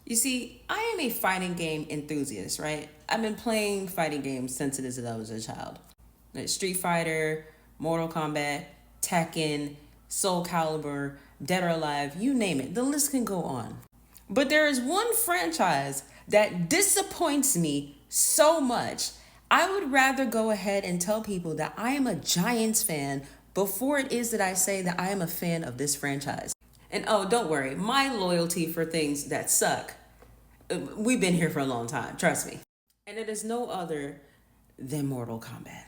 You see, I am a fighting game enthusiast, right? I've been playing fighting games since it is that I was a child. Like Street Fighter, Mortal Kombat, Tekken, Soul Calibur, Dead or Alive, you name it. The list can go on. But there is one franchise that disappoints me so much. I would rather go ahead and tell people that I am a Giants fan before it is that I say that I am a fan of this franchise. And oh, don't worry, my loyalty for things that suck, we've been here for a long time, trust me. And it is no other than Mortal Kombat.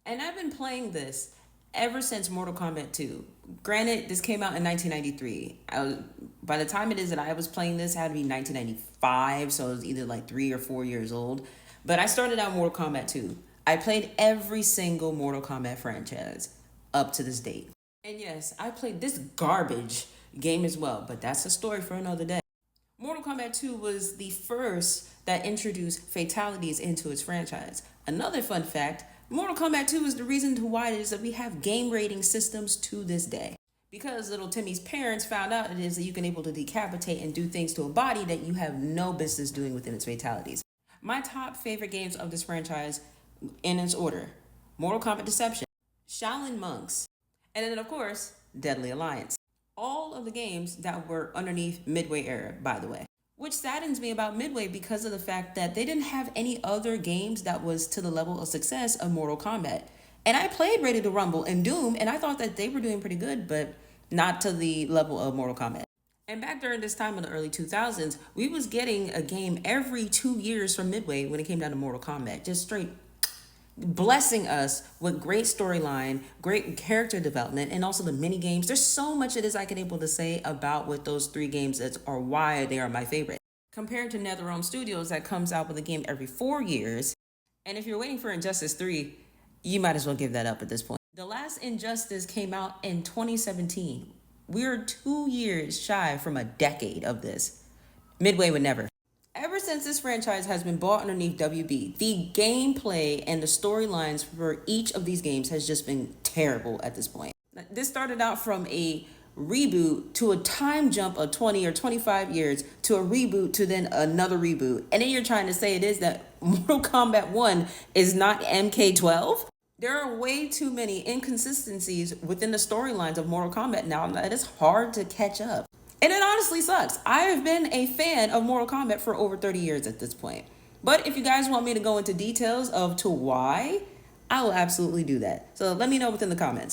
And I've been playing this ever since Mortal Kombat 2. Granted, this came out in 1993. By the time it is that I was playing this, it had to be 1995, so it was either like 3 or 4 years old. But I started out Mortal Kombat 2. I played every single Mortal Kombat franchise up to this date. And yes, I played this garbage game as well, but that's a story for another day. Mortal Kombat 2 was the first that introduced fatalities into its franchise. Another fun fact, Mortal Kombat 2 is the reason to why it is that we have game rating systems to this day. Because little Timmy's parents found out it is that you can able to decapitate and do things to a body that you have no business doing within its fatalities. My top favorite games of this franchise in its order: Mortal Kombat Deception, Shaolin Monks, and then of course, Deadly Alliance. All of the games that were underneath Midway era, by the way. Which saddens me about Midway because of the fact that they didn't have any other games that was to the level of success of Mortal Kombat. And I played Ready to Rumble and Doom, and I thought that they were doing pretty good, but not to the level of Mortal Kombat. And back during this time in the early 2000s, we was getting a game every 2 years from Midway when it came down to Mortal Kombat. Just straight blessing us with great storyline, great character development, and also the mini games. There's so much it is I can able to say about with those three games that are why they are my favorite. Compared to NetherRealm Studios that comes out with a game every 4 years, and if you're waiting for Injustice 3, you might as well give that up at this point. The last Injustice came out in 2017. We're 2 years shy from a decade of this. Midway would never. Ever since this franchise has been bought underneath WB, the gameplay and the storylines for each of these games has just been terrible at this point. This started out from a reboot to a time jump of 20 or 25 years to a reboot to then another reboot. And then you're trying to say it is that Mortal Kombat 1 is not MK12? There are way too many inconsistencies within the storylines of Mortal Kombat now that it's hard to catch up. And it honestly sucks. I have been a fan of Mortal Kombat for over 30 years at this point. But if you guys want me to go into details of to why, I will absolutely do that. So let me know within the comments.